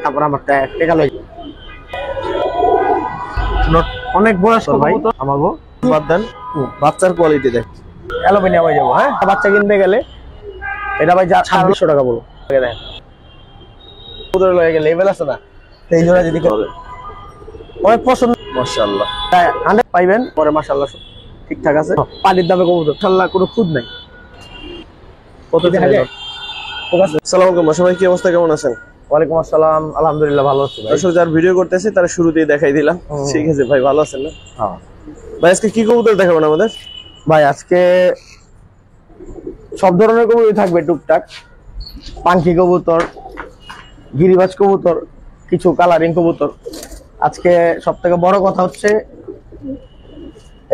তারপর আমার টেকা লই অনেক বয়স্ক ভাই আমার গো বাদ দেন বাচ্চার কোয়ালিটি দেখ অ্যালুমিনিয়াম হয়ে যাবো। হ্যাঁ বাচ্চা কিনতে গেলে এটা ভাই 2600 টাকা বলো দেখেন ওদের লয়ে গেলে লেভেল আছে না এই জোড়া যদি করে অনেক পছন্দ মাশাআল্লাহ 100 পাইবেন পরে মাশাআল্লাহ ঠিকঠাক আছে পানির দামে কবুতর ইনশাআল্লাহ কোনো খুদ নাই কত দেখা যায়। আসসালামু আলাইকুম সবাই, কি অবস্থা, কেমন আছেন? ওয়ালাইকুম আসসালাম, আলহামদুলিল্লাহ ভালো আছি ভাই। দর্শক যার ভিডিও করতেছি তারা শুরুতেই দেখাই দিলাম। ঠিক আছে ভাই, ভালো আছেন না? হ্যাঁ ভাই আজকে কি কবুতর দেখাবেন আমাদের? ভাই আজকে সব ধরনের কবুতরই থাকবে টুকটাক, পাঙ্কি কবুতর, গিরিবাজ কবুতর, কিছু কালারিং কবুতর। আজকে সব থেকে বড় কথা হচ্ছে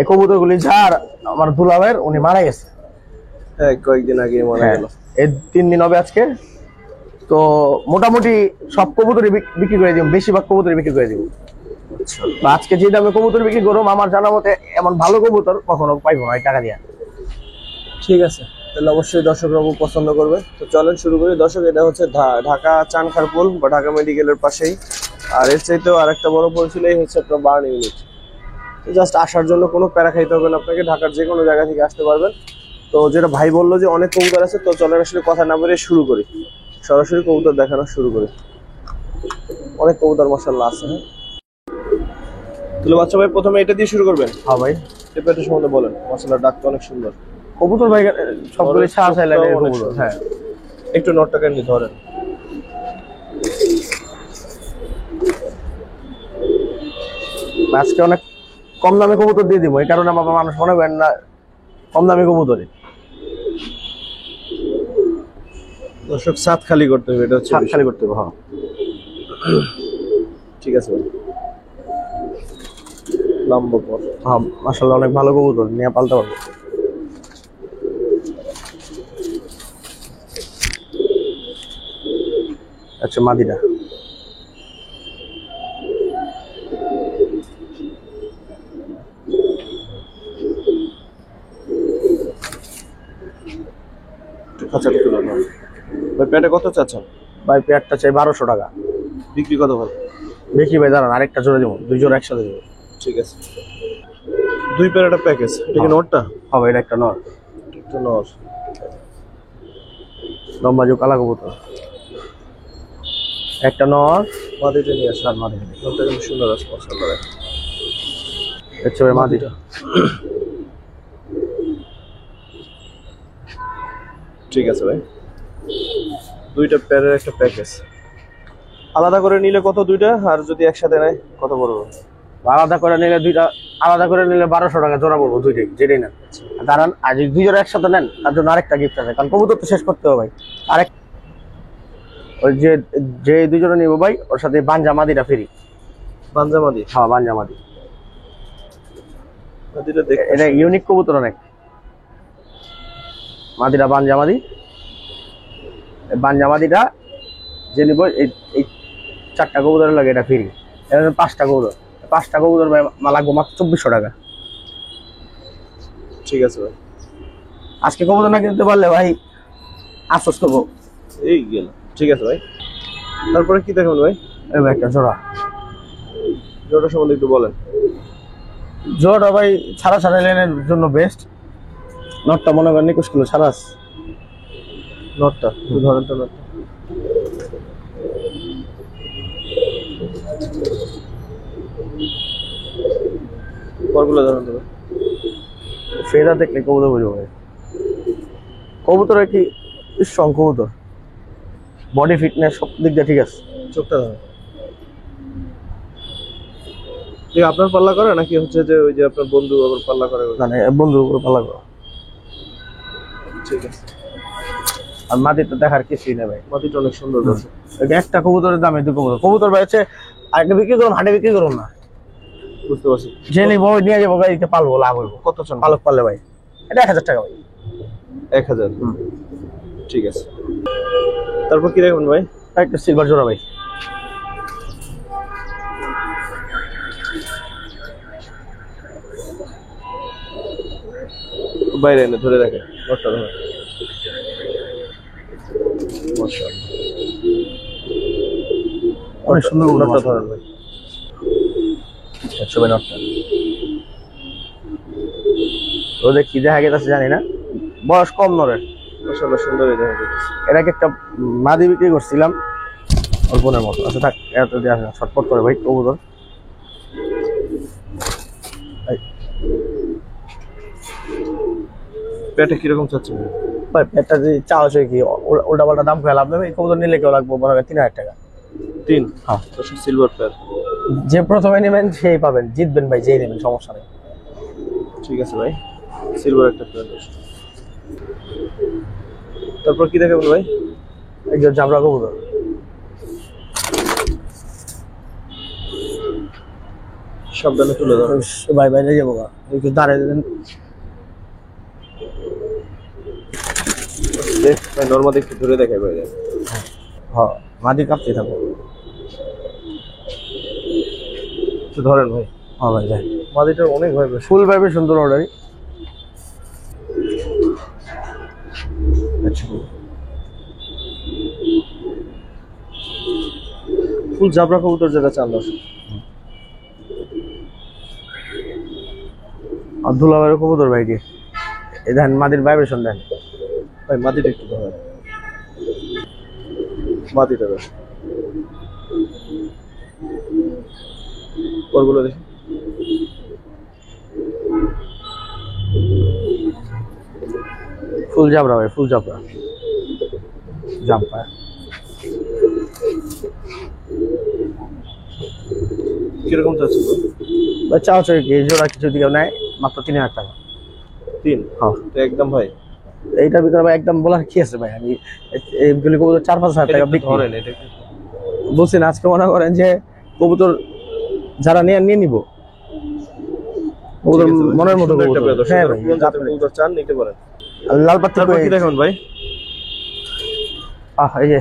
এই কবুতরগুলি যার আমার দুলাভাইয়ের উনি মারা গেছে। হ্যাঁ কয়েকদিন আগে মারা গেল। এই 3 দিন হবে আজকে। তো মোটামুটি সব কবুতরই বিক্রি করে দিব, বেশিরভাগ কবুতরই বিক্রি করে দিব। আজকে যে দামে কবুতর বিক্রি করব আমার জানা মতে এমন ভালো কবুতর কখনো পাইবো না এই টাকা দিয়ে। ঠিক আছে, তাহলে অবশ্যই দর্শকরা পছন্দ করবে। তো চলেন শুরু করি। দর্শক এটা হচ্ছে ঢাকা চানখারপুল বা ঢাকা মেডিকেলের পাশেই। আর এর চাইতেও আরেকটা বড় পোল ছিল, এই হচ্ছে আপনার বার্ন ইউনিট। জাস্ট আসার জন্য কোনো প্যারা খাইতে হবে না আপনাকে, ঢাকার যে কোনো জায়গা থেকে আসতে পারবেন। তো যেটা ভাই বললো যে অনেক কবুতর আছে, তো চলেন আসলে কথা না বলে শুরু করি, সরাসরি কবুতর দেখানো শুরু করি। অনেক কবুতর মাশাআল্লাহ আছে। হ্যাঁ তাহলে বাচ্চা ভাই প্রথমে এটা দিয়ে শুরু করবেন। হ্যাঁ ভাই এটা সম্বন্ধে বলেন। মাশাআল্লাহ ডাকটা অনেক সুন্দর কবুতর ভাই, সবগুলো ছাড়া চাইলে কবুতর। হ্যাঁ একটু নটটাকে নিয়ে ধরেন। আজকে অনেক কম দামে কবুতর দিয়ে দিব, এই কারণে বাবা মানুষ মনে করেন না কম দামে কবুতরই দর্শক সাত খালি করতে হবে, এটা হচ্ছে খালি করতে হবে। হ্যাঁ ঠিক আছে ভাই, লম্বা পর। হ্যাঁ মাশাআল্লাহ অনেক ভালো কবুতর, নিয়ে পালতে পারবো। আচ্ছা মাদিরা খাঁচাটা তুলে নাও ভাই। পেটে কত চাচ্ছেন ভাই? পেয়ারটা চাই 1200 টাকা। বিক্রি কত ভাই? বেশি ভাই দাঁড়ান, আরেকটা জোড়া দেবো, 2 জোড়া একসাথে দেবো। ঠিক আছে, 2 পেয়ার একটা প্যাকেজ। এটা কি নটটা হবে? এটা একটা নর, একটা নর, লম্বা জো কালা কবুতর, একটা নর। মাদিটা নিয়ে আসেন। আর মাদি নটটা কিন্তু সুন্দর আছে মাশাআল্লাহ। হচ্ছে ভাই মাদিটা। ঠিক আছে ভাই, 2টা পেয়ারের একটা প্যাকেজ। আলাদা করে নিলে কত দুইটা, আর যদি একসাথে নেয় কত পড়বে? আলাদা করে নিলে দুইটা, আলাদা করে নিলে 1200 টাকা জোড়া বলবো, দুইটাই যেটাই নেন। দাঁড়ান, আর যদি 2 জোড়া একসাথে নেন তার জন্য আরেকটা গিফট আছে, কারণ কবুতর তো শেষ করতে হবে ভাই। আরেক ওই যে 2 জোড়া নিবো ভাই, ওর সাথে বানজা মাদিটা ফ্রি। বানজা মাদি? হ্যাঁ বানজা মাদি। মাদিটা দেখ, এটা ইউনিক কবুতর অনেক। মাদিরা বানজা মাদি, বানজা মাদিটা যে নিব এই 4টা কবুতরের লাগে এটা ফ্রি। এটা 5টা কবুতর, 5টা কবুতর ভাই লাগবো মাত্র 2400 টাকা। ঠিক আছে ভাই, আজকে কবুতর না কিনতে পারলে ভাই আফসোস করবো। এই গেল। ঠিক আছে ভাই, তারপরে কি দেখুন ভাই? এই ভাই একটা জোড়া, জোড়া সম্বন্ধে একটু বলেন। জোড়া ভাই ছাড়া ছাড়া লেনের জন্য বেস্ট। নটটা মনে করেন 21 কিলো ছাড়া আছে। নটটা একটু ধরেন তো। নটটা পরগুলো ধরেন তো। ফেদা দেখলে কবুতর বুঝবো ভাই। কবুতরের কি স্ট্রং কবুতর, বডি ফিটনেস সব দিক দিয়ে ঠিক আছে। চোখটা ধরেন। আপনার পাল্লা করে নাকি হচ্ছে যে ওই যে আপনার বন্ধু আবার পাল্লা করে? মানে বন্ধুর উপর পাল্লা করো। ঠিক আছে, আর মাটিটা দেখার কিছুই নেই ভাই, মাটিটা অনেক সুন্দর আছে। এটা একটা কবুতরের দামে 2 কবুতর। কবুতর ভাই হচ্ছে আরেকটা বিক্রি করুন, হাটে বিক্রি করুন না, বুঝতে পারছি। যে নিবো নিয়ে যাবো গাড়িতে পালবো, লাভ হইব। কত চান? পালক পারলে ভাই এটা 1000 টাকা ভাই। 1000? ঠিক আছে, তারপর কি দেখবেন ভাই? একটা সিলভার জোড়া ভাই। বাইরে এনে ধরে দেখে, নটটা ধরে। মাশাআল্লাহ অনেক সুন্দর নটটা ধরেন ভাই। ছবি নটটা ওদের কি দেখা গেছে জানি না, বয়স কম নরের, মাশাআল্লাহ সুন্দরই দেখা যাচ্ছে। এটাকে একটা মাদি বিক্রি করছিলাম অল্পনের মতো। আচ্ছা থাক, এত দিয়ে আসে না, ছটফট করে ভাই কবুতর। পেটে কিরকম চাচ্ছে ভাই পেটটা যদি চাওয়া হচ্ছে কি উল্টা পাল্টা দাম খেয়ে লাভ নেই, এই কবুতর নিলে কেউ লাগবো মনে হয় 3000 টাকা। 3? হ্যাঁ, দর্শক সিলভার পেয়ার। যে প্রথমে নেবেন সেই পাবেন, জিতবেন ভাই যেই নেবেন, সমস্যা নেই। ঠিক আছে ভাই, সিলভার একটা পেয়ার। তারপর কি দেখাবেন ভাই? এই যে জাবরা কবুতর, সাবধানে তুলে দাও ভাই বাইরে যাবো গা, একটু দাঁড়িয়ে দেন। ভাই নরমালি একটু ধরে দেখাই ভাই। হ্যাঁ, মাদি কাঁপতে থাকবো। একটু ধরেন ভাই। হ্যাঁ ভাই যাই, মাদিটার অনেক ভয় বেশ। ফুল ভাবে সুন্দর অর্ডারই। আচ্ছা ফুল জাবরা কবুতর যেটা চান দর্শক। আব্দুল্লাহ ভাইয়ের কবুতর ভাই দিয়ে এই দেখেন মাদির ভাইব্রেশন দেন ভাই মাদিটা একটু ধরেন, মাদিটা বেশ পরগুলো দেখি। ফুল জাবরা ভাই, ফুল জাবরা জাম্পা। কিরকম চাচ্ছে ভাই চা হচ্ছে কি জোড়া কিছু দিকেও নেয় মাত্র 3000 টাকা। 3? হ্যাঁ তো একদম ভাই এইটার ভিতরে ভাই একদম বলার কি আছে ভাই, আমি এইগুলি কবুতর 4-5 হাজার টাকা বিক্রি ধরেন। এটা বলছেন আজকে মনে করেন যে কবুতর যারা নিয়ে নিব কবুতর মনের মতো একটা পেয়ার কবুতর। দর্শক। হ্যাঁ ভাই, কোন জাতের কবুতর চান নিতে পারেন। আর লাল পাত্তি তারপর কি দেখাবেন ভাই? এই যে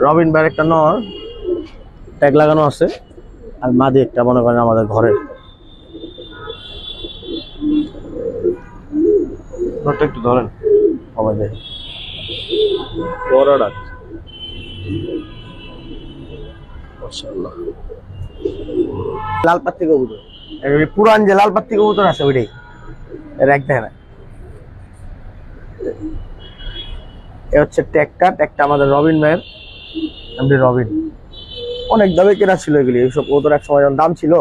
রবিন ভাইয়ের একটা নর ট্যাগ লাগানো আছে, আর মাদি একটা মনে করেন আমাদের ঘরের। নটটা একটু ধরেন। সবাই দেখে বড় ডাক মাশাআল্লাহ। লাল পাত্তি কবুতর, এই পুরান যে লাল পাত্তি কবুতর আছে ওইটাই এর এক দেখে না। এ হচ্ছে ট্যাগটা আমাদের রবিন ভাইয়ের, এমডি রবিন। অনেক দামে কেনা ছিল এগুলি, এইসব কবুতর এক সময় যখন দাম ছিল।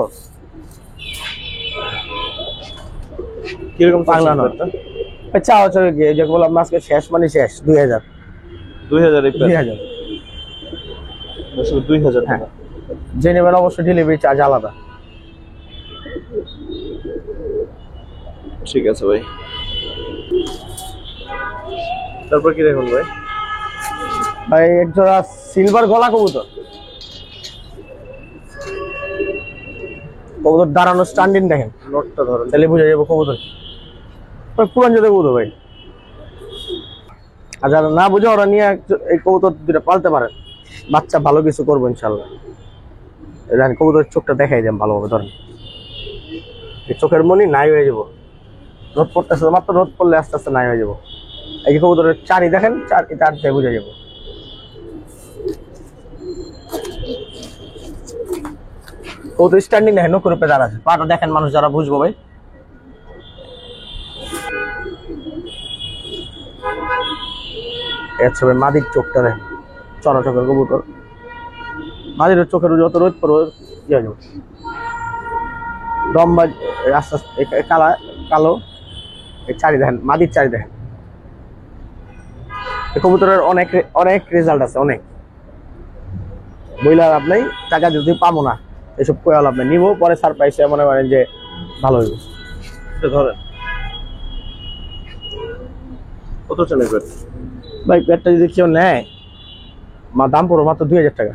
কিরকম পাগলা পাগলা নট। নটটা? চা হচ্ছে কি যে বললাম আজকে শেষ মানে শেষ 2000 2000 এই পেয়ার 2000। দর্শক 2000 হ্যাঁ, টাকা। যে নেবেন অবশ্যই ডেলিভারি চার্জ আলাদা। ঠিক আছে ভাই। তারপর কি দেখুন ভাই? ভাই এক জোড়া সিলভার গলা কবুতর, কবুতর দাঁড়ানো স্ট্যান্ডিং দেখেন, নটটা ধরেন। তাহলে বুঝে যাবো কবুতর পুরান জাতের কবুতর ভাই। আর যারা না বুঝে ওরা নিয়ে এই কবুতর দুটা পালতে পারেন, বাচ্চা ভালো কিছু করবো ইনশাল্লাহ। দেখেন কবুতরের চোখটা দেখাই দেন ভালোভাবে, ধরেন এই চোখের মনি নাই হয়ে যাবো, রোদ পড়তেছে মাত্র, রোদ পড়লে আস্তে আস্তে নাই হয়ে যাবো। এই যে কবুতরের চারি দেখেন, চার দিয়ে বুঝে যাবো। কবুতর স্ট্যান্ডিং দেখেন, নকুর উপরে দাঁড়াচ্ছে, পাটা দেখেন মানুষ যারা বুঝবো ভাই। এর ছবি মাদির চোখটা দেখেন, চড়া চোখের কবুতর। মাদির চোখের যত রোদ পড়বে ইয়ে হয়ে যাবে, দম্বা আস্তে আস্তে কালো। এই চারি দেখেন, মাদির চারি দেখেন। কবুতরের অনেক অনেক রেজাল্ট আছে, অনেক বইলা লাভ নেই, টাকা যদি পাবো না এসব কয়া লাভ নেই, নিবো পরে সারপ্রাইজ মনে করেন যে ভালো হইব। ধরেন কত চলে পেট? ভাই পেটটা যদি কেউ নেয় দাম পড়ো মাত্র 2000 টাকা।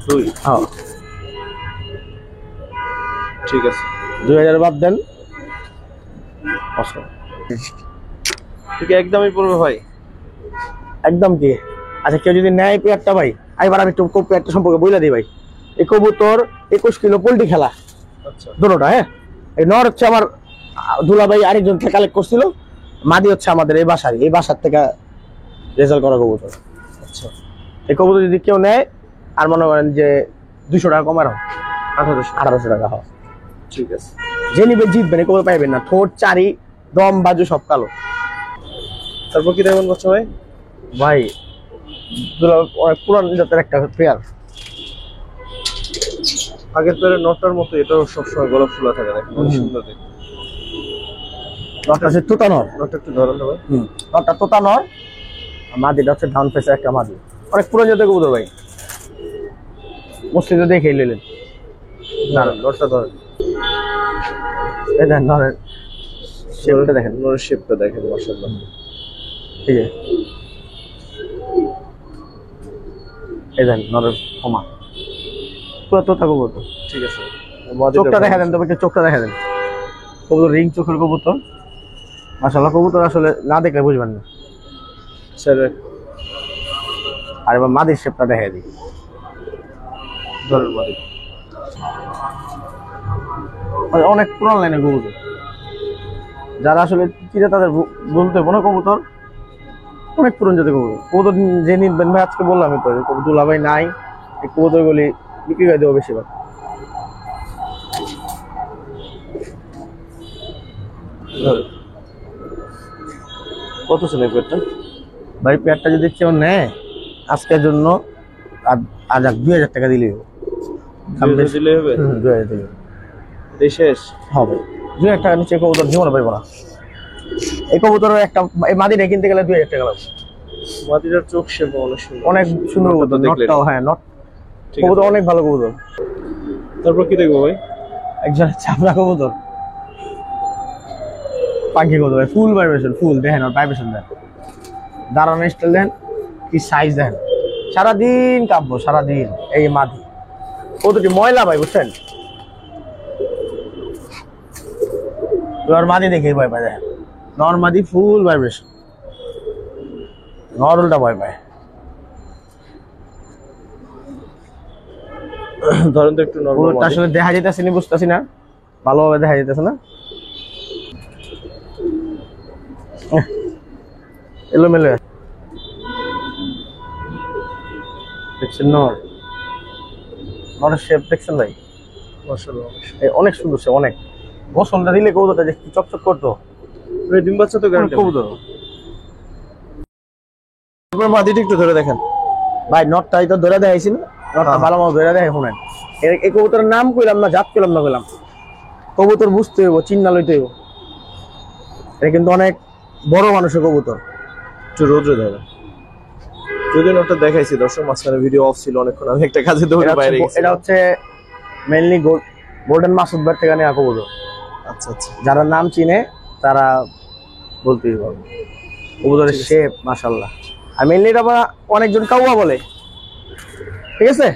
2? হ্যাঁ ঠিক আছে, 2000 বাদ দেন। ঠিক একদমই পড়বে ভাই। একদম কি? আচ্ছা কেউ যদি নেয় পেয়ারটা ভাই, এবার আমি একটু পেয়ারটা সম্পর্কে বলে দিই ভাই। এই কবুতর 21 কিলো পোল্ট্রি খেলা আচ্ছা দুটোটা। হ্যাঁ, এই নর হচ্ছে আমার দুলা ভাই আরেকজন থেকে কালেক্ট করছিল, মাদি হচ্ছে আমাদের এই বাসার থেকে রেজাল্ট করা কবুতর। আচ্ছা, এই কবুতর যদি কেউ নেয় আর মনে করেন যে 200 টাকা কমার 1800 টাকা হয়। ঠিক আছে। যে নিবে জিতবেন, এ কবুতর পাইবেন না। ঠোঁট চারি দম বাজু সব কালো। তারপর কি দেখবেন বাচ্চা ভাই? ভাই অনেক পুরান জাতের একটা পেয়ার। আগের পেয়ারের নটটার মতো এটাও সবসময় গোলাপ ফুলা থাকে, দেখেন অনেক সুন্দর দেখতে। নটটা হচ্ছে তোতানর। নটটা একটু ধরেন ভাই। নটটা তোতানর, মাদিটা হচ্ছে ডাউন ফেসের একটা মাদি। অনেক পুরান জাতের কবুতর ভাই, মসজিদে দেখেই নিলেন। নটটা ধরেন, এই দেখেন নরের শেপটা দেখেন, নরের শেপটা দেখেন মাশাআল্লাহ। ঠিক আছে, এই দেখেন নরের ক্ষমা পুরো তোতা কবুতর। ঠিক আছে, চোখটা দেখা দেন, তবে চোখটা দেখা দেন। কবুতর রিং চোখের কবুতর মাশাআল্লাহ। কবুতর আসলে না দেখলে বুঝবেন না। আর এবার মাদির শেপটা দেখা দিই, ধরেন মাদি। অনেক পুরান লাইনের কবুতর, যারা আসলে চিনে তাদের বলতে কোনো কবুতর অনেক পুরান জাতের কবুতর। কবুতর যে নিবেন ভাই, আজকে বললাম তো দুলা ভাই নাই, এই কবুতর গুলি বিক্রি করে দেবো বেশিরভাগ। কত ছিল এই পেয়ারটা ভাই? পেয়ারটা যদি কেউ নেয় আজকের জন্য আর 2000 টাকা দিলেই হবে। দিলে হবে? 2000 দিলে শেষ হবে। 2000 টাকা নিচে কবুতর জীবনে পাইবো না। এই কবুতরের একটা এই মাদিটা কিনতে গেলে 2000 টাকা লাগবে। মাদিটার চোখ শেপ অনেক সুন্দর, অনেক সুন্দর কবুতর। নটটাও হ্যাঁ, নট কবুতর অনেক ভালো কবুতর। তারপর কি দেখবো ভাই? একজন চাপড়া কবুতর, পাখি কবুতর ভাই, ফুল ভাইব্রেশন, ফুল দেখেন আর ভাইব্রেশন দেন, দাঁড়ানো স্টাইল দেন, কি সাইজ দেন, সারাদিন কাঁপবো সারাদিন। এই মাদি কবুতরটি ময়লা ভাই, বুঝছেন? মাদি দেখে ভয় পায়, দেখেন নর মাদি ফুল ভাইব্রেশন, নর উল্টা ভয় পায়। ধরেন তো একটু নরমাল। আসলে দেখা যেতেছে না, বুঝতেছি না, ভালোভাবে দেখা যেতেছে না, এলোমেলো দেখছেন। নরের শেপ দেখছেন ভাই? মাশাআল্লাহ অনেক সুন্দর সে, অনেক। গোসলটা দিলে কবুতরটা যে কি চকচক করতো। ডিম বাচ্চা তো গ্যারান্টি কবুতর। মাদিটা একটু ধরে দেখেন ভাই, নটটাই তো ধরে দেখাইছি না, নটটা ভালো মতো ধরে দেখে শুনেন। এই কবুতরের নাম কইলাম না, জাত কইলাম না, কইলাম কবুতর বুঝতে হইব, চিন্না লইতে হইব। এটা কিন্তু অনেক বড় মানুষের কবুতর। একটু রোদ্রে ধরে, যদি নটটা দেখাইছি দর্শক, মাঝখানে ভিডিও অফ ছিল অনেকক্ষণ, আমি একটা কাজে দৌড়ে বাইরে গেছি। এটা হচ্ছে মেইনলি গোল্ডেন মাসুদ ভাই থেকে নেওয়া কবুতর। আচ্ছা আচ্ছা, যারা নাম চিনে তারা বলতেই পারবে। কবুতরের শেপ মাশাআল্লাহ। আর মেইনলি এটা অনেকজন কাউয়া বলে, ঠিক আছে?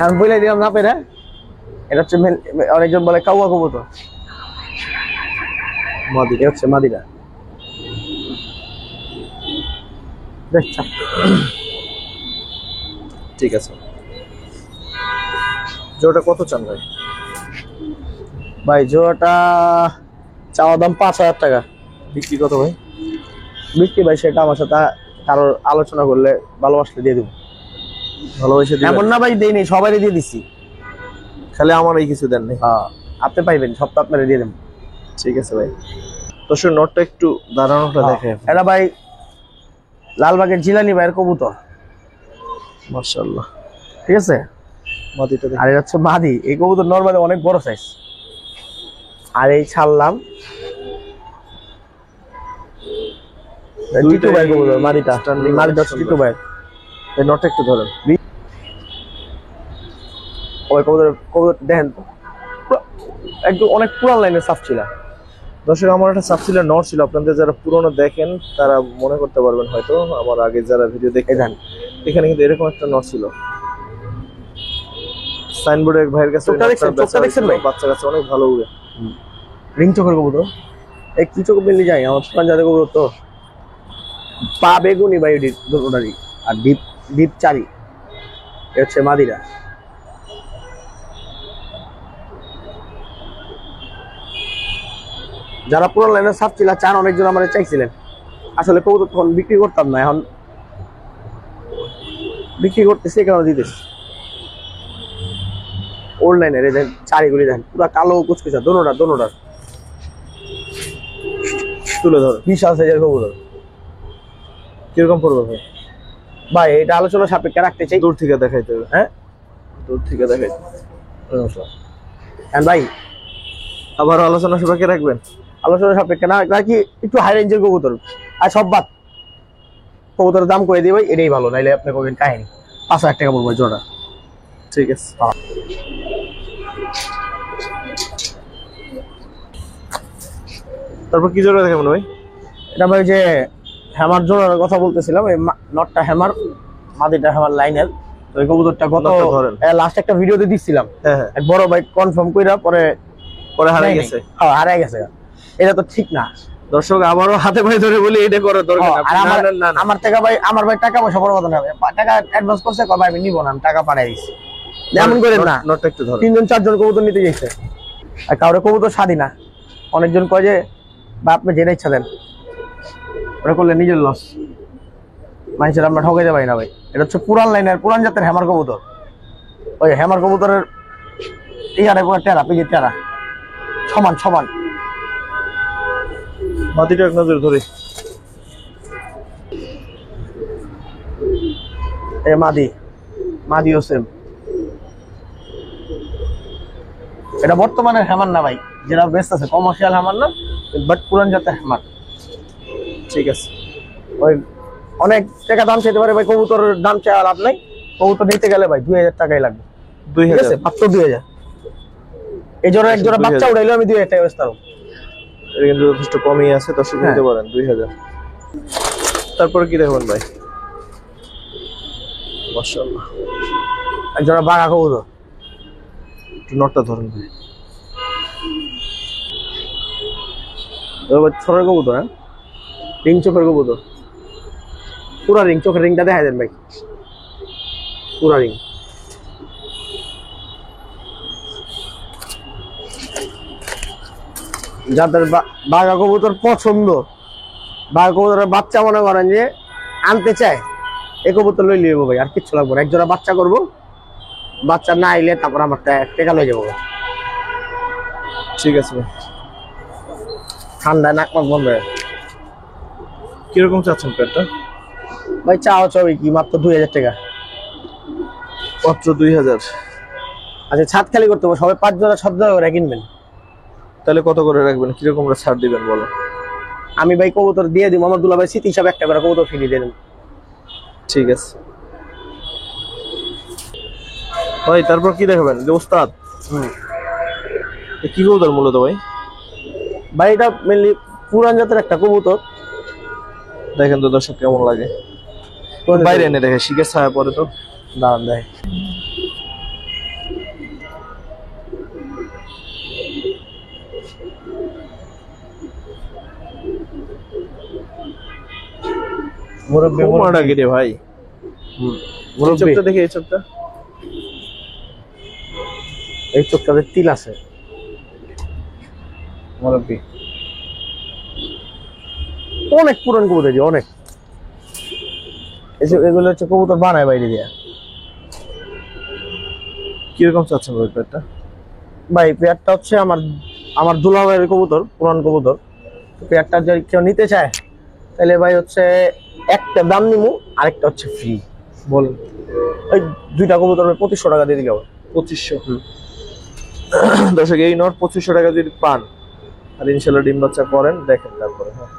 আমি বলে দিলাম না পেরে, এটা হচ্ছে অনেকজন বলে কাউয়া কবুতর। মাদি হচ্ছে মাদিরা, দেখছেন? ঠিক আছে। জোড়াটা কত চান ভাই? ভাই জোড়াটা চাওয়া দাম 5000 টাকা। বিক্রি কত ভাই? বিক্রি ভাই সেটা আমার সাথে কারোর আলোচনা করলে ভালোবাসলে দিয়ে দেবো। ভালোবাসে দিবেন? এমন না ভাই দেইনি, সবাই দিয়ে দিছি, খালি আমার এই কিছু দেন নাই। হ্যাঁ, আপনি পাইবেন, সব তো আপনারা দিয়ে দেবেন। ঠিক আছে ভাই। দর্শক নটটা একটু দাঁড়ানোটা দেখে। এটা ভাই লালবাগের জিলানি ভাইয়ের কবুতর, মাশাআল্লাহ, ঠিক আছে? মাদিটা আর এটা হচ্ছে মাদি। এই কবুতর নরমালি অনেক বড় সাইজ। আর এই ছাড়লাম টিটু ভাই কবুতর, মাদিটা হচ্ছে টিটু ভাই। এই নটটা একটু ধরেন। ওই কবুতর দেখেন তো, একদম অনেক পুরান লাইনের সাফ ছিল। দর্শক আমার একটা সাবসিলার নট ছিল, আপনাদের যারা পুরনো দেখেন তারা মনে করতে পারবেন হয়তো, আমার আগে যারা ভিডিও দেখে যান, এখানে কিন্তু এরকম একটা নট ছিল। সাইনবোর্ডে এক ভাইয়ের কাছে দেখছেন ভাই, বাচ্চা কাছে অনেক ভালো উড়ে। রিং চোখের কবুতর, এই কি চোখ মিলে যায় আমার পুরান জাতের কবুতর তো। পা বেগুনি ভাই দুটোটারই, আর ডিপ ডিপ চারি। এ হচ্ছে মাদিরা। যারা পুরো লাইনের সাপ ছিল চান, অনেকজন আমার চাইছিলেন। আসলে কবুতর তখন বিক্রি করতাম না, এখন বিক্রি করতেছি, কেন দিতেছি। ওল্ড লাইনের এই দেখেন চারিগুলি দেখেন পুরো কালো কুচকুচা দোনোটার তুলে ধর, বিশাল সাইজের কবুতর। কিরকম পড়বে ভাই? ভাই এটা আলোচনা সাপেক্ষে রাখতে চাই। দূর থেকে দেখাইতে হবে। হ্যাঁ দূর থেকে দেখাইতে ভাই আবার আলোচনা সাপেক্ষে রাখবেন। আলোচনা সাপেক্ষে না নাকি একটু হাই রেঞ্জের কবুতর আর সব বাদ কবুতরের দাম করে দিই ভাই, এটাই ভালো, নাইলে আপনি কবেন কাহিনী 5,000 টাকা পড়বে জোড়া। ঠিক আছে, তারপর কি জোড়া দেখাবেন ভাই? এটা ভাই যে হ্যামার জোড়ার কথা বলতেছিলাম, এই নটটা হ্যামার, মাদিটা হ্যামার লাইনের। তো এই কবুতরটা গত লাস্ট একটা ভিডিওতে দিচ্ছিলাম, হ্যাঁ এক বড় ভাই কনফার্ম কইরা পরে হারিয়ে গেছে। হ্যাঁ হারিয়ে গেছে, এটা তো ঠিক না। দর্শক আবারও হাতে পায়ে ধরে বলি এটা করার দরকার না। আমার টাকা ভাই, আমার ভাই টাকা পয়সা বড় কথা না, টাকা অ্যাডভান্স করছে, কয় ভাই আমি নিব না, আমি টাকা পাঠাই দিছি। এমন করেন না, নটটা একটু ধরো। 3 জন 4 জন কবুতর নিতে গেছে, আর কাউরে কবুতর স্বাধীন না। অনেকজন কয় যে বা আপনি যেটা ইচ্ছা দেন, ওটা করলে নিজের লস, মানুষের আমরা ঠকে যাবাই না ভাই। এটা হচ্ছে পুরান লাইনের পুরান জাতের হ্যামার কবুতর। ওই হ্যামার কবুতরের টিয়ারে পুরো টেরা পিজে টেরা সমান। মাটিটা এক নজর ধরে। এ মাদিও সেম। এটা বর্তমানে হ্যামার না ভাই, যেটা বেস্ট আছে কমার্শিয়াল হ্যামার না, বাট পুরান জাতের হ্যামার। ঠিক আছে, ওই অনেক টাকা দাম চাইতে পারে ভাই, কবুতরের দাম চাওয়া লাভ নাই। কবুতর নিতে গেলে ভাই 2,000 টাকাই লাগবে। 2000 মাত্র 2,000। এই জোড়া এক জোড়া বাচ্চা উঠাইলে আমি 2,000 টাকা বেচতে পারবো। এটা কিন্তু যথেষ্ট কমই আছে, দর্শক নিতে পারেন 2000। তারপরে কি দেখবেন ভাই? মাশাআল্লাহ, এক জোড়া বাঘা কবুতর। একটু নটটা ধরেন ভাই। ছোটের কবুতর, হ্যাঁ রিং চোখের কবুতর, পুরা রিং, চোখের রিংটা দেখা দেন ভাই, পুরা রিং। যাদের বাঘা কবুতর পছন্দ, বাঘা কবুতরের বাচ্চা মনে করেন যে আনতে চায়, এই কবুতর লই লিব ভাই, আর কিচ্ছু লাগবে না। এক জোড়া বাচ্চা করবো, বাচ্চা না আইলে তারপর আমার টাকা লই যাবো। ঠিক আছে ভাই, ঠান্ডায় নাক মাক বন্ধ হয়। কিরকম চাচ্ছেন পেটটা ভাই? চাও কি মাত্র 2,000 টাকা। মাত্র 2000? আচ্ছা ছাদ খালি করতে হবে, সবাই 5 জোড়া 6 জোড়া করে কিনবেন। তাহলে কত করে রাখবেন, কিরকম করে ছাড় দিবেন বলো? আমি ভাই কবুতর দিয়ে দিব, আমার দুলা ভাই স্মৃতি হিসাবে একটা করে কবুতর ফ্রি দিয়ে দেন। ঠিক আছে ভাই, তারপর কি দেখাবেন? যে ওস্তাদ কি কবুতর মূলত ভাই? ভাই এটা মেনলি পুরান জাতের একটা কবুতর। দেখেন তো দর্শক কেমন লাগে, বাইরে এনে দেখে শিখে ছায়া পরে তো দাঁড়ান দেয়। মুরব্বি মারা গিরে ভাই। মুরব্বি চোখটা দেখে, এই চোখটা, এই চোখটাতে তিল আছে মুরব্বি। অনেক পুরান কবুতর, অনেক। এগুলো হচ্ছে কবুতর বানায় বাইরে দিয়ে। কিরকম চাচ্ছেন ভাই পেটটা? ভাই পেয়ারটা হচ্ছে আমার দুলাভাইয়ের কবুতর, পুরান কবুতর। পেয়ারটা যদি কেউ নিতে চায় তাহলে ভাই হচ্ছে একটা দাম নিমু, আরেকটা হচ্ছে ফ্রি। বল, ওই দুইটা কবুতর 2,500 টাকা দিয়ে দিলে হবে। 2500? দর্শক এই নট 2500 টাকা যদি পান, আর ইনশাল্লাহ ডিম বাচ্চা করেন, দেখেন তারপরে। হ্যাঁ,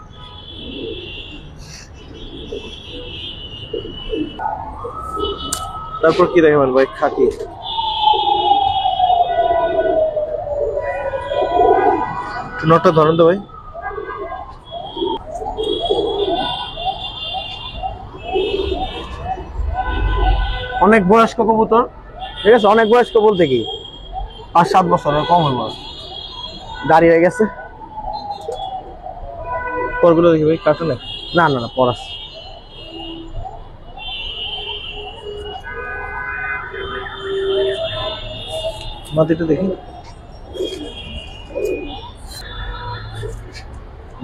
তারপর কি দেখবেন ভাই? খাকি নটটা ধরেন তো ভাই। অনেক বয়স্ক কবুতর, ঠিক আছে, অনেক বয়স্ক বলতে কি 5-7 বছরের কম হলো, দাঁড়িয়ে হয়ে গেছে। পরগুলো দেখি ভাই, কার্টুনে? না না না, পরাস। মাটিটা দেখি।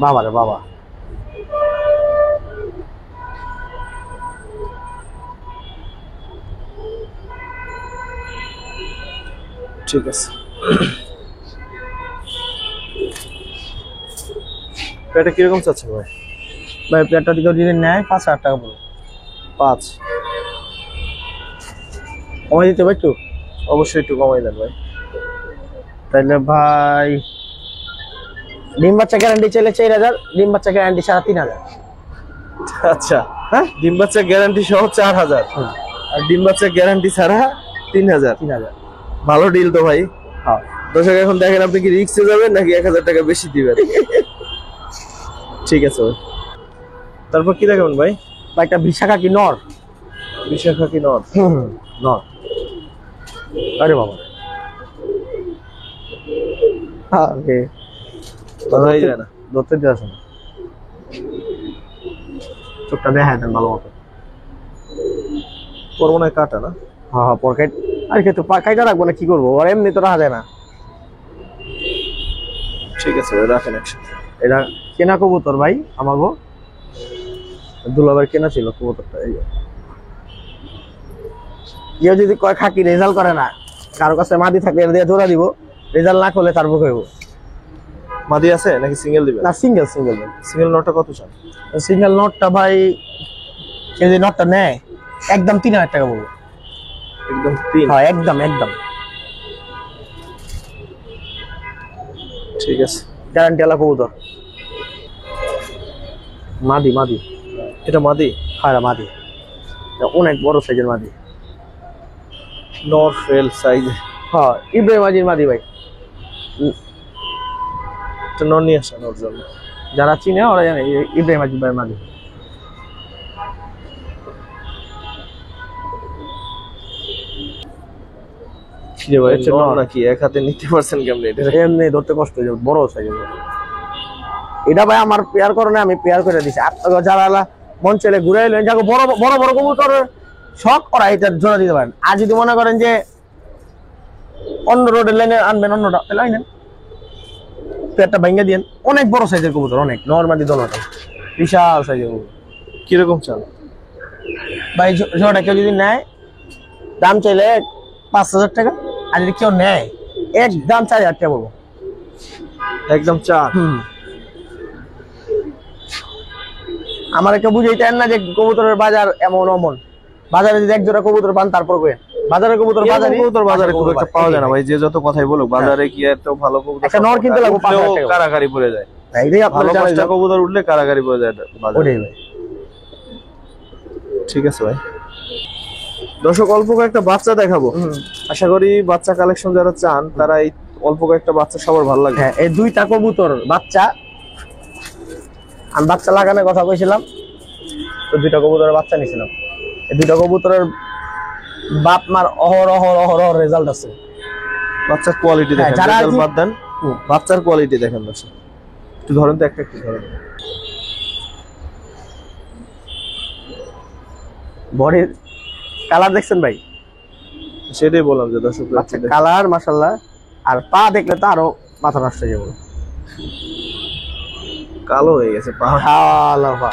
বাবা রে বাবা, ঠিক আছে। এটা কিরকম চাচ্ছে ভাই? ভাই পেয়ারটা দিকে যদি নেয় 5,000 টাকা পড়বে। 5। কমাই দিতে পারছো? অবশ্যই একটু কমাই দেন ভাই। তাহলে ভাই ডিম বাচ্চা গ্যারান্টি চাইলে 4,000, ডিম বাচ্চা গ্যারান্টি ছাড়া 3,000। আচ্ছা, হ্যাঁ, ডিম বাচ্চা গ্যারান্টি সহ 4,000 আর ডিম বাচ্চা গ্যারান্টি ছাড়া 3,000। 3,000। ভালো ডিল তো ভাই। হ্যাঁ, দর্শক এখন দেখেন আপনি কি রিক্সে যাবেন নাকি 1,000 টাকা বেশি দিবেন। ঠিক আছে ভাই। তারপর কি দেখাবেন ভাই? ভাই একটা বিশাখা কি নর? বিশাখা কি নর? নর। আরে বাবা, আরে কথাই যায় না। ধরতে দিয়েছে না, চোখটা দেখা দেন ভালো মতো। ওর মনে হয় কাটা না? হ্যাঁ হ্যাঁ, পকেট আর কিন্তু কাইটা রাখবো না, কি করবো, আর এমনি তো রাখা যায় না। ঠিক আছে ভাই, রাখেন একসাথে। এটা কেনা কবুতর ভাই, আমাগো দুলাভাই কেনা ছিল কবুতরটা। এই যে কেউ যদি কয় খাকি রেজাল্ট করে না, কারো কাছে মাদি থাকলে এটা দিয়ে জোড়া দিব, রেজাল্ট না করলে তারপর কইব। মাদি আছে নাকি সিঙ্গেল দিবেন? না, সিঙ্গেল সিঙ্গেল ভাই। সিঙ্গেল নটটা কত চান? সিঙ্গেল নটটা ভাই, কেউ যদি নটটা নেয় একদম 3,000 টাকা বলবো। একদম 3? হ্যাঁ, একদম একদম ঠিক আছে। গ্যারান্টি আলা কবুতর। মাদি মাদি, এটা মাদি? হ্যাঁ মাদি, অনেক বড় সাইজের মাদি। নর ফেল সাইজে? হ্যাঁ, ইব্রাহিম আজির মাদি ভাই। এটা নর নিয়ে আসেন ওর জন্য। যারা চিনে ওরা জানে ইব্রাহিম আজির ভাই মাদি। কি রে ভাই, হচ্ছে নর নর। নাকি? এক হাতে নিতে পারছেন কেমনে এটা? এমনি ধরতে কষ্ট হয়ে যাবে, বড় সাইজের। এটা ভাই আমার পেয়ার করে না, আমি পেয়ার করে দিছি। আপনাকে যারা মন চলে ঘুরে এলেন, যাকে বড় বড় বড় কবুতর শখ করা, এটা জোড়া দিতে পারেন। আর যদি মনে করেন যে অন্য রোডের লাইনে আনবেন, অন্যটা তাহলে আইনেন, পেয়ারটা ভেঙে দিয়েন। অনেক বড় সাইজের কবুতর, অনেক নরমালি দোনোটা বিশাল সাইজের কবুতর। কিরকম চান ভাই জোড়াটা কেউ যদি নেয়, দাম চাইলে 5,000 টাকা, আর যদি কেউ নেয় একদম 4,000 টাকা বলবো। একদম 4? আমার কেউ বুঝাইতেন না যে কবুতরের বাজার এমন অমন। বাজারে যদি এক জোড়া কবুতর পান তারপর কই বাজারে কবুতর বাজারে কবুতর বাজারে খুব একটা পাওয়া যায় না ভাই, যে যত কথাই বলুক। বাজারে কি এত ভালো কবুতর? একটা নর কিনতে লাগবে 5,000 টাকা, কারাগারি পড়ে যায়। এইটাই আপনার ভালো জানা পাঁচটা কবুতর উঠলে কারাগারি পড়ে যায় বাজারে। ওটাই ভাই। ঠিক আছে ভাই। দর্শক, অল্প কয়েকটা বাচ্চা দেখাবো। আশা করি বাচ্চা কালেকশন যারা চান তারা এই অল্প কয়েকটা বাচ্চা সবার ভালো লাগবে। হ্যাঁ, এই দুইটা কবুতর বাচ্চা, আমি বাচ্চা লাগানোর কথা কইছিলাম, তো দুইটা কবুতরের বাচ্চা নিয়েছিলাম। এই দুইটা কবুতরের বাপ মার অহরহ রেজাল্ট আছে। বাচ্চার কোয়ালিটি দেখেন, যারা রেজাল্ট বাদ দেন, বাচ্চার কোয়ালিটি দেখেন। দর্শক একটু ধরেন তো, একটা একটু ধরেন। বডির কালার দেখছেন ভাই? সেটাই বললাম যে দর্শক বাচ্চা কালার মাশাআল্লাহ, আর পা দেখলে তো আরো মাথা নষ্ট হয়ে যাবে, কালো হয়ে গেছে পা। আল্লাহ পা।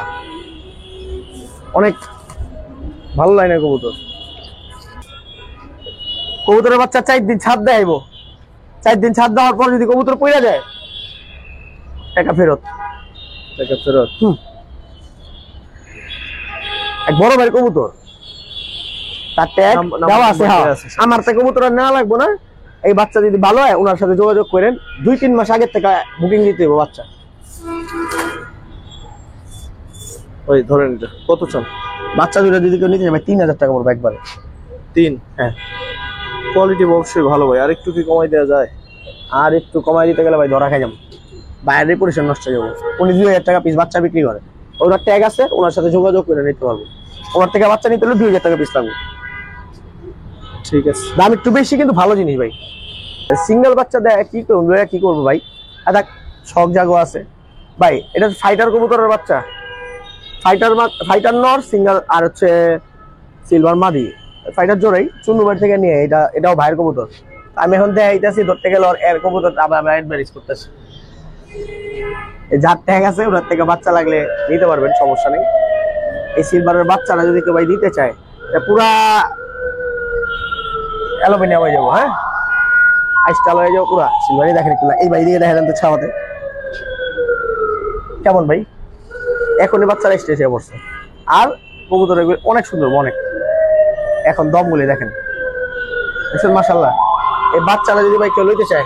অনেক ভালো লাইনের কবুতর। কবুতরের বাচ্চা 4 দিন ছাদ দেয়, 4 দিন ছাদ দেওয়ার পর যদি কবুতর পড়ে যায়, টাকা ফেরত। টাকা ফেরত? এক বড় ভাই কবুতর, তার ট্যাগ দেওয়া আছে। হ্যাঁ, আমার থেকে কবুতর নেওয়া লাগবে না। এই বাচ্চা যদি ভালো হয়, ওনার সাথে যোগাযোগ করেন। 2-3 মাস আগে থেকে বুকিং দিতে হবে বাচ্চা। ওই ধরেন, এটা কত চান? বাচ্চা দুটো যদি কেউ নিতে যাবে 3,000 টাকা পড়বে একবারে। 3? হ্যাঁ, কোয়ালিটি অবশ্যই ভালো ভাই। আর একটু কি কমাই দেওয়া যায়? আর একটু কমাই দিতে গেলে ভাই ধরা খাই যাবো, বাইরের রেপুটেশন নষ্ট হয়ে যাবো। উনি 2,000 টাকা পিস বাচ্চা বিক্রি করে, ওনার ট্যাগ আছে, ওনার সাথে যোগাযোগ করে নিতে পারবো। ওনার থেকে বাচ্চা নিতে হলে 2,000 টাকা পিস লাগবে। ঠিক আছে, দাম একটু বেশি, কিন্তু ভালো জিনিস ভাই। সিঙ্গেল বাচ্চা দেয় কি করবো, কি করবো ভাই? আচ্ছা, শখ জাগো আছে ভাই। এটা ফাইটার কবুতরের বাচ্চা, ফাইটার নর সিঙ্গেল, আর হচ্ছে সিলভার মাদি। ফাইটার জোড়াই চুন্নুবাড়ি থেকে নিয়ে, এটাও ভাইয়ের কবুতর। আমি এখন দেখাইতেছি, ধরতে গেলে এর কবুতর আবার অ্যাডভাইস করতেছি। যার ট্যাগ আছে ওনার থেকে বাচ্চা লাগলে নিতে পারবেন, সমস্যা নেই। এই সিলভারের বাচ্চারা যদি কেউ ভাই দিতে চায়, পুরা অ্যালুমিনিয়াম হয়ে যাবো। হ্যাঁ, আইসটা লয়ে যাও পুরা সিলভারি দেখেন একটু এই ভাই দিকে দেখেন তো ছাওয়াতে কেমন ভাই এখনই বাচ্চারা স্টেজে পড়ছে আর কবুতর অনেক সুন্দর অনেক এখন দম গুলি দেখেন দেখছেন মাশাআল্লাহ এই বাচ্চারা যদি ভাই কেউ লইতে চায়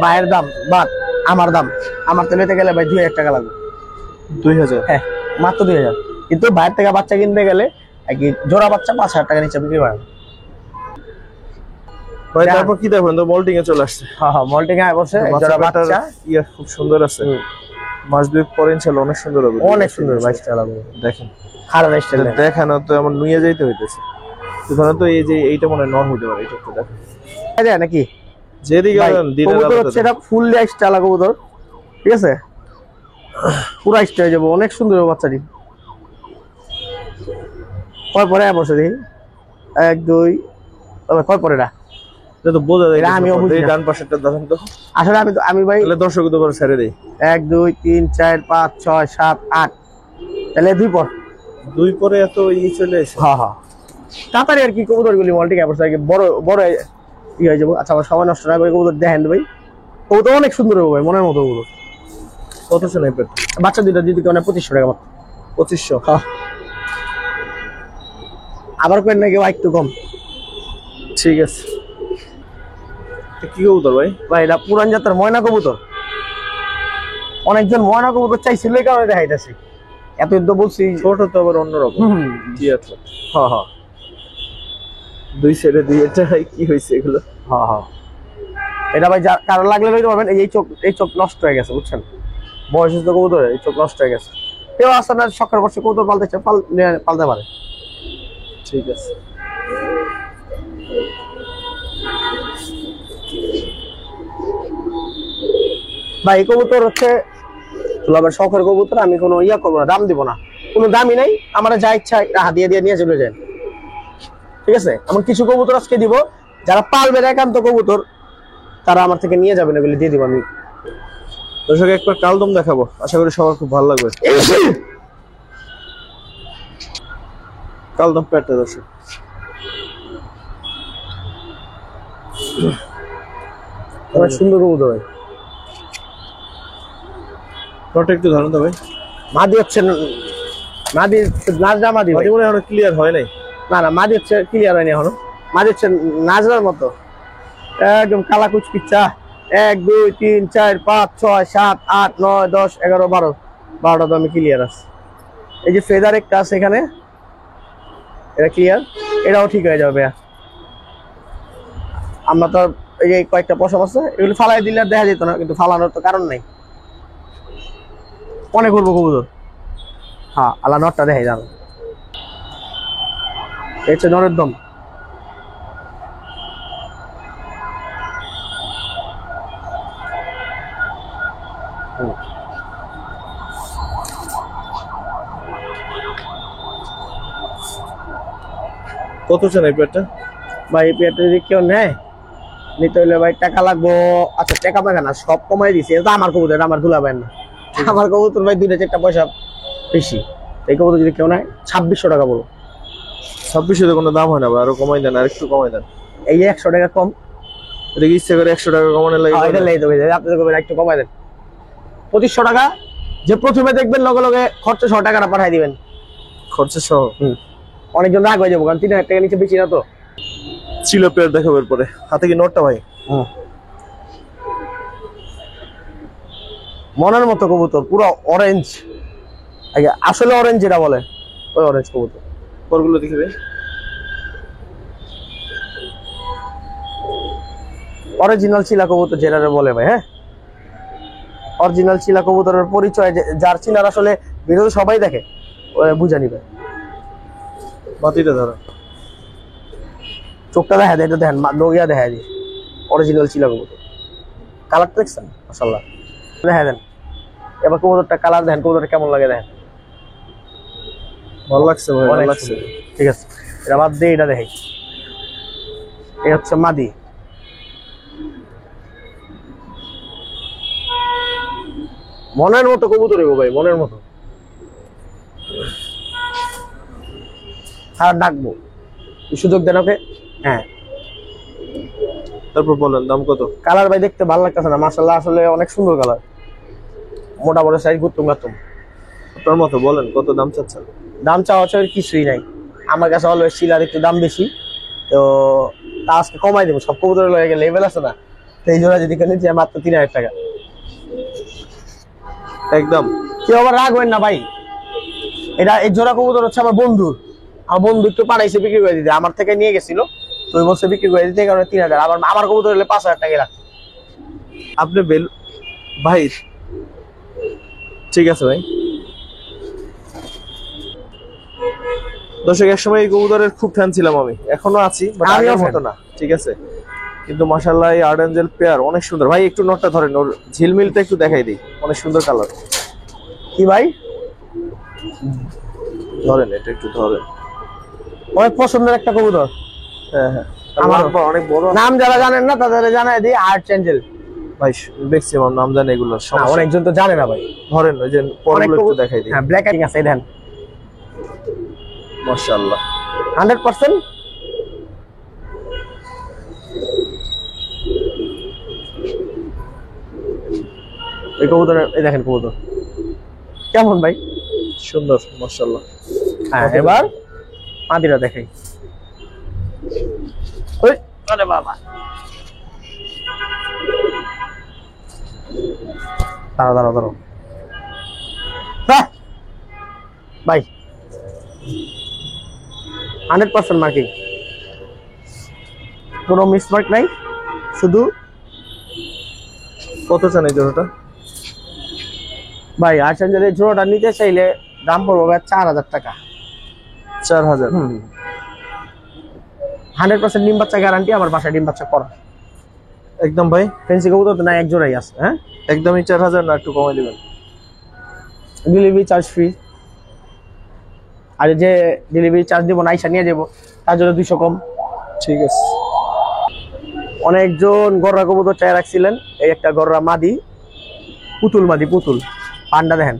ভাইয়ের দাম বাট আমার দাম আমার তো লইতে গেলে ভাই 2000 টাকা লাগবে 2000 হ্যাঁ মাত্র 2000 কিন্তু বাইরে থেকে বাচ্চা কিনতে গেলে কি জোড়া বাচ্চা 5000 টাকা নিচে বিক্রি করে ভাই তারপর কি দেখবেন তো মল্টিং এ চলে আসছে হ্যাঁ হ্যাঁ মল্টিং এ বসে জোড়া বাচ্চা ইয়া খুব সুন্দর আছে মাস দুই পরে ইনশাআল্লাহ অনেক সুন্দর হবে অনেক সুন্দর বাইশটা লাগবে দেখেন খারাপ স্টাইল দেখানো তো এমন নুয়ে যাইতে হইতেছে তো ধরেন তো এই যে এইটা মনে হয় নন হইতে পারে এটা একটু দেখেন এই নাকি যেদিকে দিনের কবুতর হচ্ছে এটা ফুল স্টাইল কবুতর ঠিক আছে পুরা স্টাইল যাবে অনেক সুন্দর বাচ্চাটি কয় পরে বসে দেখি 1 2 তবে কয় পরে এটা এটা তো বোঝা যায় আমিও বুঝি ডান পাশেরটা দেখেন তো আসলে আমি ভাই তাহলে দর্শক তো করে ছেড়ে দেই 1 2 3 4 5 6 7 8 তাহলে দুই পরে এত চলে এসে হ্যাঁ হ্যাঁ তাড়াতাড়ি আর কি কবুতর গুলি মল্টি ক্যাপাস আর কি বড় বড় হয়ে যাবো আচ্ছা আমার সময় নষ্ট না করে কবুতর দেখেন ভাই কবুতর অনেক সুন্দর হবে ভাই মনের মতো কবুতর কত স্নাইপার বাচ্চা দুইটা দিদি কেন 2500 টাকা মাত্র 2500 হ্যাঁ আবার কেন নাকি একটু কম ঠিক আছে কি কবুতর ভাই ভাই এটা পুরান জাতের ময়না কবুতর অনেকজন ময়না কবুতর চাইছিল এই কারণে দেখাইতেছি এত তো বলছি ছোট তো আবার অন্যরকম জি আচ্ছা হ্যাঁ হ্যাঁ দুই সাইডে দুই এটা কি হয়েছে এগুলো হ্যাঁ হ্যাঁ এটা ভাই কারণ লাগলে লইতে পারবেন এই চোখ নষ্ট হয়ে গেছে বুঝছেন বয়স তো কবুতর এই চোখ নষ্ট হয়ে গেছে কেউ আসলে না শখের বসে কবুতর পালতে চায় পালতে পারে ঠিক আছে ভাই এই কবুতর হচ্ছে তোলাবার শখের কবুতর আমি কোনো ইয়া করবো না দাম দিব না কোনো দামই নাই আমার যা ইচ্ছা হাত দিয়ে নিয়ে চলে যায় ঠিক আছে এমন কিছু কবুতর আজকে দিব যারা পালবে একান্ত কবুতর তারা আমার থেকে নিয়ে যাবেন এগুলি দিয়ে দিব আমি দর্শক একবার কালদম দেখাবো আশা করি সবার খুব ভালো লাগবে কালদম পেটটা দর্শক অনেক সুন্দর কবুতর ভাই ওটা একটু ধরুন তো ভাই মাদি হচ্ছে মাদি নাজরা মাদি ভাই মনে হয় ক্লিয়ার হয় নাই না না মাদি হচ্ছে ক্লিয়ার হয়নি এখনো মাদি হচ্ছে নাজরার মতো একদম কালা কুচকিচ্ছা 1 2 3 4 5 6 7 8 9 10 11 12 12টা তো আমি ক্লিয়ার আছে এই যে ফেদার একটা আছে এখানে এটা ক্লিয়ার এটাও ঠিক হয়ে যাবে আমরা তো এই যে কয়েকটা পশম আছে এগুলো ফালাই দিলে আর দেখা যেত না কিন্তু ফালানোর তো কারণ নাই অনেক করবো কবুতর হ্যাঁ আল্লাহ নটটা দেখাই জানো এই হচ্ছে নরের দম কত চান এই পেটটা ভাই এই পেটটা যদি কেউ নেয় নিতে হলে ভাই টাকা লাগবো আচ্ছা টাকা পাবে না সব কমাই দিছি এটা আমার কবুতর এটা আমার দুলাবেন না আমার কবুতর ভাই 2-4টা পয়সা বেশি এই কবুতর যদি কেউ নেয় 2600 টাকা বলো 2600 তো কোনো দাম হয় না ভাই আরো কমাই দেন আর একটু কমাই দেন এই যে 100 টাকা কম এটা কি ইচ্ছা করে 100 টাকা কমানোর লাগে এটা লেই দেবে আপনাদের কবে একটু কমাই দেন 2500 টাকা যে প্রথমে দেখবেন লগে লগে খরচা 100 টাকাটা পাঠাই দিবেন খরচা সহ অনেকজন রাগ হয়ে যাবো কারণ 3000 টাকা নিচে বেশি না তো ছিল পেয়ার দেখাবো এরপরে হাতে কি নোটটা ভাই মনের মতো কবুতর পুরো অরেঞ্জ আসলে অরেঞ্জ যেটা বলে ওই অরেঞ্জ কবুতর পরগুলো দেখাবে অরিজিনাল চিলা কবুতর যেটারে বলে ভাই হ্যাঁ অরিজিনাল চিলা কবুতরের পরিচয় যার চিনার আসলে ভিডিও সবাই দেখে বুঝা নিবে মাটিটা ধরো চোখটা দেখা দেয় এটা দেখেন লগিয়া দেখা যায় অরিজিনাল চিলা কবুতর কালারটা দেখছেন মাশাআল্লাহ দেখা দেন এবার কবুতরটা কালার দেখেন কবুতরটা কেমন লাগে দেখেন ভালো লাগছে ভাই ভালো লাগছে ঠিক আছে এটা বাদ দিয়ে এটা দেখাই এই হচ্ছে মাদি মনের মতো কবুতর এগো ভাই মনের মতো আর ডাকবো সুযোগ দেন ওকে হ্যাঁ তারপর বলেন দাম কত? কালার ভাই দেখতে ভালো লাগতেছে না, মাশাআল্লাহ আসলে অনেক সুন্দর কালার, মোটা বড় সাইজ, গুতুম গাতুম। আপনার মতো বলেন কত দাম চাচ্ছেন? দাম চাওয়া হচ্ছে কিছুই নাই, আমার কাছে অলওয়েজ ছিল আর একটু দাম বেশি, তো তা আজকে কমাই দেবো। সব কবুতরের লগে লেভেল আছে না, তো এই জোড়া যদি কিনে দিই মাত্র 3000 টাকা একদম। কেউ আবার রাগ হবেন না ভাই, এটা এই জোড়া কবুতর হচ্ছে আমার বন্ধুর, আমার বন্ধু একটু পাঠাইছে বিক্রি করে দিতে, আমার থেকে নিয়ে গেছিল, তো ওই বলছে বিক্রি করে দিতে, এই কারণে 3000। আবার আমার কবুতর হলে 5000 টাকা রাখছে। আপনি ভাই ঠিক আছে ভাই। দর্শক একসময় এই কবুতরের খুব ফ্যান ছিলাম আমি, এখনো আছি, বাট আমিও আগের fan। মতো না, ঠিক আছে। কিন্তু মাশাআল্লাহ এই আর্ট এঞ্জেল পেয়ার অনেক সুন্দর ভাই। একটু নটটা ধরেন, ওর ঝিলমিলটা একটু দেখাই দিই, অনেক সুন্দর কালার। কি ভাই, ধরেন এটা একটু ধরেন, অনেক পছন্দের একটা কবুতর। হ্যাঁ হ্যাঁ, আমারও। আমার অনেক বড়। নাম যারা জানেন না তাদের জানাই দিই, আর্ট এঞ্জেল। ভাই ম্যাক্সিমাম নাম জানে এগুলো, না অনেকজন তো জানে না ভাই। ধরেন ওই যে পরগুলো একটু দেখাই দিই। হ্যাঁ ব্ল্যাক আছে, এই দেন মাশাআল্লাহ 100%। এই কবুতর, এই দেখেন কবুতর কেমন ভাই, সুন্দর মাশাআল্লাহ। হ্যাঁ এবার মাদিরা দেখাই। ওই আরে বাবা, দাঁড়াও দাঁড়াও দাঁড়াও, বাহ ভাই 100% মার্কিং, কোনো মিসমার্ক নাই, শুধু কত চান এই জোড়াটা? ভাই আর্চেঞ্জেলের জোড়াটা নিতে চাইলে দাম পড়বে 4000 টাকা। 4000? 100% ডিম বাচ্চা গ্যারান্টি, আমার বাসায় ডিম বাচ্চা করা একদম ভাই। ফেন্সি কবুতর তো না, এক জোড়াই আছে। হ্যাঁ একদমই 4000 না একটু কমাই দিবেন? ডেলিভারি চার্জ ফ্রি, আর যে ডেলিভারি চার্জ দিব না আইসা নিয়ে যাবো তার জন্য 200 কম। ঠিক আছে। অনেকজন গররা কবুতর চাই রাখছিলেন, এই একটা গররা মাদি, পুতুল মাদি, পুতুল পান্ডা দেখেন,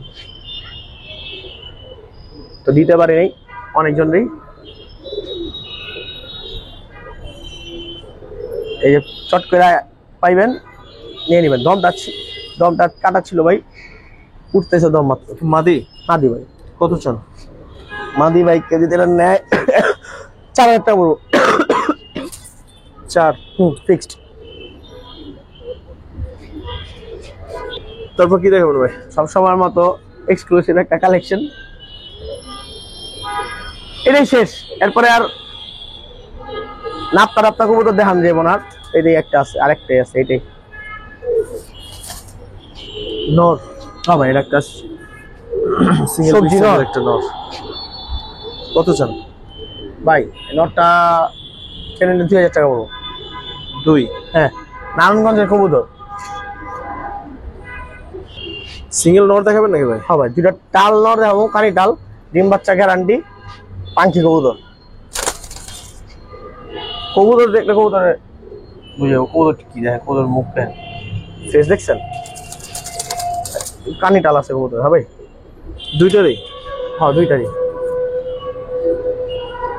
তো দিতে পারি নাই অনেকজনই। এই যে চট করে পাইবেন, নিয়ে নেবেন। দমটা কাটা ছিল ভাই, উঠতেছে দম মাত্র। মাদি? মাদি ভাই। কত চান? মাদি ভাই কেজি দিলেন নেয় 4000 টাকা বলবো। 4? ফিক্সড। তারপর কি দেখাবেন ভাই? সবসময়ের মতো এক্সক্লুসিভ একটা কালেকশন, এটাই শেষ, এরপরে আর নাপ্তা কবুতর দেখান যাবো না। এটাই একটা আছে, আরেকটাই আছে, এটাই নর? হ্যাঁ ভাই, এটা একটা সিঙ্গেল সবজি নর। একটা নর। কত চান ভাই? নটটা কিনে 2000 টাকা বলবো। 2? হ্যাঁ, নারায়ণগঞ্জের কবুতর। সিঙ্গেল নর দেখাবেন নাকি ভাই? হ্যাঁ ভাই, দুটা টাল নর দেখাবো, কারি টাল, ডিম বাচ্চা গ্যারান্টি, পাঙ্কি কবুতর। কবুতর দেখলে কবুতরে বুঝে যাবো কবুতর কি দেখেন, কবুতর মুখ দেখেন, ফেস দেখছেন, কানি টাল আছে কবুতর। হ্যাঁ ভাই, দুইটারই? হ্যাঁ দুইটারই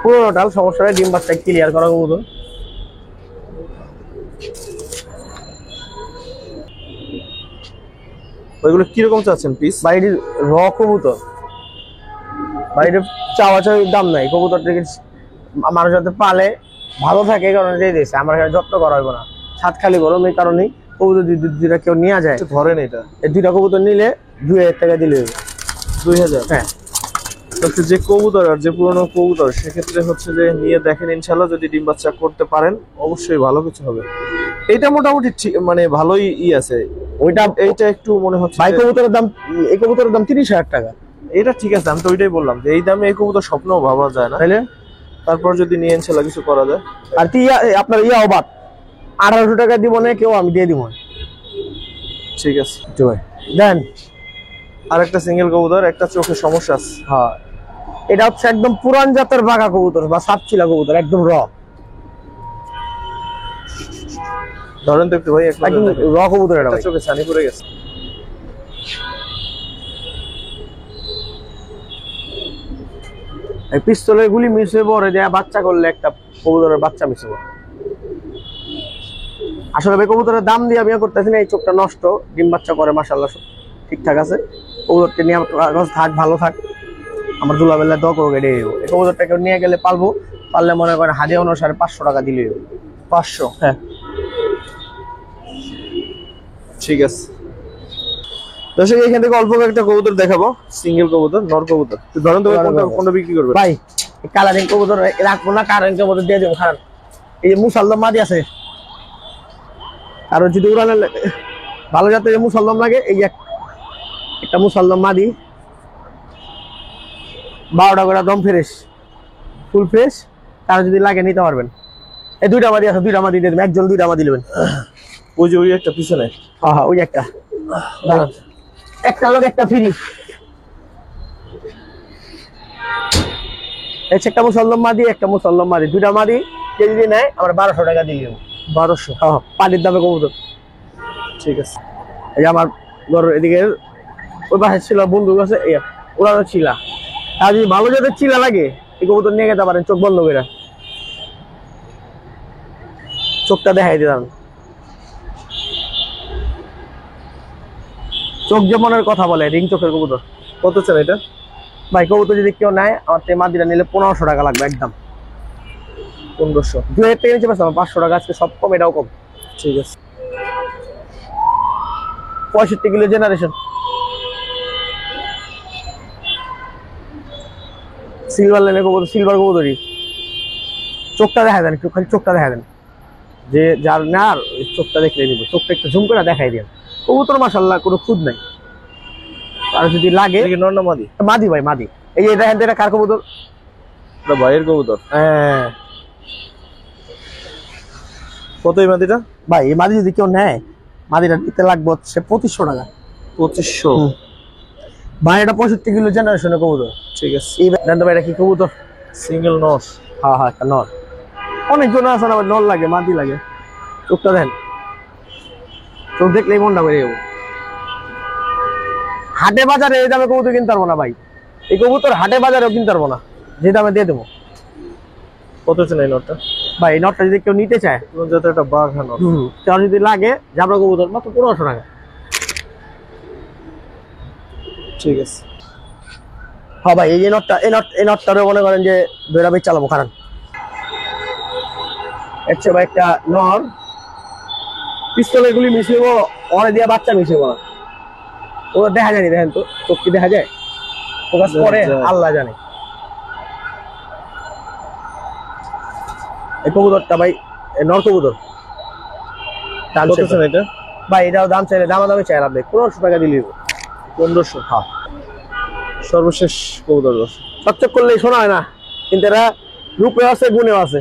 পুরোনো টাল, সমস্যা নেই, ডিম বাচ্চা ক্লিয়ার করা কবুতর। ওইগুলো কিরকম চাচ্ছেন পিস? বাইরে র কবুতর, বাইরে চাওয়া চাওয়ির দাম নাই। কবুতর থেকে মানুষ যাতে পালে ভালো থাকে, এই কারণে দিয়ে দিয়েছে। আমার এখানে যত্ন করা হইব না, ছাদ খালি গরম, এই কারণেই কবুতর দুইটা কেউ নিয়ে যায়। ধরেন এটা, এই দুইটা কবুতর নিলে 2000 টাকা দিলে হবে। 2000? হ্যাঁ, তো যে কবুতর আর যে পুরনো কবুতর, সেক্ষেত্রে হচ্ছে যে নিয়ে দেখেন, ইনশাল্লাহ যদি ডিম বাচ্চা করতে পারেন অবশ্যই ভালো কিছু হবে। এটা মোটামুটি ঠিক, মানে ভালোই আছে। ওইটা এইটা একটু মনে হচ্ছে ভাই কবুতরের দাম, এই কবুতরের দাম 30,000 টাকা। এটা ঠিক আছে, আমি তো ওইটাই বললাম যে এই দামে এই কবুতর স্বপ্নও ভাবা যায় না। তাইলে তারপর যদি নিয়ে ইনশাল্লাহ কিছু করা যায়। আর কি আপনার অবাক 1800 টাকা দিব না কেউ, আমি দিয়ে দিব। ঠিক আছে ভাই দেন আর একটা সিঙ্গেল কবুতর, একটা চোখে সমস্যা আছে। হ্যাঁ, এটা হচ্ছে একদম পুরান জাতের বাঘা কবুতর বা সাপচিলা কবুতর, একদম ধরেন তো একটু ভাই, একদম কবুতর। এটা চোখে ছানি পড়ে গেছে। পিস্তলের গুলি মিস হয়ে পড়ে দেয়া, বাচ্চা করলে একটা কবুতরের বাচ্চা মিস হবে। আসলে ভাই কবুতরের দাম দিয়ে আমি করতেছি না, এই চোখটা নষ্ট, ডিম বাচ্চা করে মাশাআল্লাহ ঠিকঠাক আছে। কবুতরকে নিয়ে আমার থাক, ভালো থাক, আমার দুলাবেলা দোয়া করবো। এই কবুতরটাকে নিয়ে গেলে পালবো, পারলে মনে করেন হাদিয়া অনুসারে 500 টাকা দিলে 500। হ্যাঁ ঠিক আছে দর্শক, এখান থেকে অল্প একটা কবুতর দেখাবো, সিঙ্গেল কবুতর, নর কবুতর। তো ধরেন তো কোনটা বিক্রি করবে ভাই? কালারিং কবুতর রাখবো না, কালারিং কবুতর দিয়ে দেবো। খারাপ এই যে মুসাল্লাম মাদি আছে, আর যদি উড়ানে ভালো জাতের মুসাল্লাম লাগে, এই একটা মুসাল্লাম মাদি, 12টা করে দম ফ্রেশ, ফুল ফ্রেশ, তারা যদি লাগে নিতে পারবেন। এই 2টা মাদি আছে, 2টা মাদি দিয়ে দেবেন, একজন 2টা মাদি নেবেন। ওই যে ওই একটা পিছনে, হ্যাঁ ওই একটা লোক একটা ফ্রি। একটা মুসল্লম মাদি, একটা মুসল্লম মাদি, 2টা মাদি কে যদি নেয় আমরা 1200 টাকা দিয়ে দেবো। 1200? হ্যাঁ, পানির দামে কবুতর। ঠিক আছে। এই যে আমার ঘর এদিকে ওই পাশে ছিল বন্ধু আছে, ওরাও চিলা, আর যদি ভালো জাতের চিলা লাগে এই কবুতর নিয়ে যেতে পারেন, চোখ বন্ধ করে, চোখটা দেখাই দিলাম। চোখ যে মনের কথা বলে, রিং চোখের কবুতর। কত চান এটা ভাই? কবুতর যদি কেউ নেয় আমার থেকে মাদিটা নিলে 1500 টাকা লাগবে একদম। 1500? 2000 টাকা নিচে পাচ্ছিলাম, 500 টাকা আজকে সব কম, এটাও কম। ঠিক আছে। 65 কিলো জেনারেশন, সিলভার লাইনের কবুতর, সিলভার কবুতরই। চোখটা দেখা দেন একটু, খালি চোখটা দেখা দেন, যে যার নেওয়ার চোখটা দেখলে নিব, চোখটা একটু জুম করে দেখাই দেন। কবুতর মাশাআল্লাহ কোনো খুদ নাই, আর যদি লাগে। নর না মাদি? মাদি ভাই, মাদি। এই যে দেখেন এটা কার কবুতর? এটা ভাইয়ের কবুতর। হ্যাঁ। কত এই মাদিটা? ভাই এই মাদি যদি কেউ নেয়, মাদিটা নিতে লাগবে হচ্ছে 2500 টাকা। 2500? ভাই এটা 65 কিলো জেনারেশনের কবুতর। ঠিক আছে। এই জানতে ভাই এটা কি কবুতর? সিঙ্গেল নর? হ্যাঁ হ্যাঁ, একটা নর। অনেকজন আছে না, নর লাগে, মাদি লাগে। চোখটা দেন, চোখ দেখলেই মনটা বেড়ে যাবো। হাটে বাজারে এই দামে কবুতর কিনতে পারবো না ভাই, এই কবুতর হাটে বাজারেও কিনতে পারবো না, যে দামে দিয়ে দেবো। কত চান এই নরটা? ভাই এই নটটা যদি কেউ নিতে চায়, যাতে একটা বাঘা নর, তার যদি লাগে জাবরা কবুতর, মাত্র 1500 টাকা। ঠিক আছে। হ্যাঁ ভাই এই যে নটটা, এই নটটারে মনে করেন যে দৈরা বেচ চালাবো। কারণ হচ্ছে ভাই একটা নর, পিস্তলের গুলি মিশিয়ে অনে দিয়ে বাচ্চা মিশিয়ে না, ওরা দেখা যায়নি। দেখেন তো চোখ কি দেখা যায়? ফোকাস করে আল্লাহ জানে। এই কবুতরটা ভাই নর কবুতর। কত চান এটা? ভাই এটাও দাম চাইলে দামাদামি চাই আপনি 1500 টাকা দিলে। 1500? হ্যাঁ। সর্বশেষ কবুতর। চকচক করলেই শোনা হয় না, কিন্তু এরা রূপে আছে, গুণেও আছে।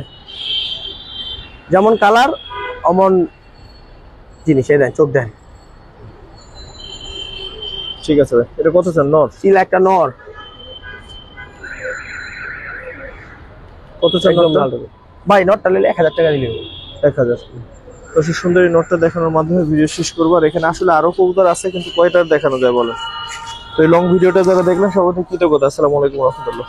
যেমন কালার অমন জিনিস। এই দেন, চোখ দেন। ঠিক আছে ভাই, এটা কত চান? নর? চিলা একটা নর। কত চান ভাই? নটটা নিলে 1000 টাকা দিলে। 1000? তো সুন্দর এই নটটা দেখানোর মাধ্যমে ভিডিও শেষ করবো। আর এখানে আসলে আরো কবুতর আছে, কিন্তু কয়টার দেখানো যায় বলেন? তো এই লং ভিডিওটা যারা দেখলেন সবাই কৃতজ্ঞতা। আসসালামু আলাইকুম রহমতুল্লাহ।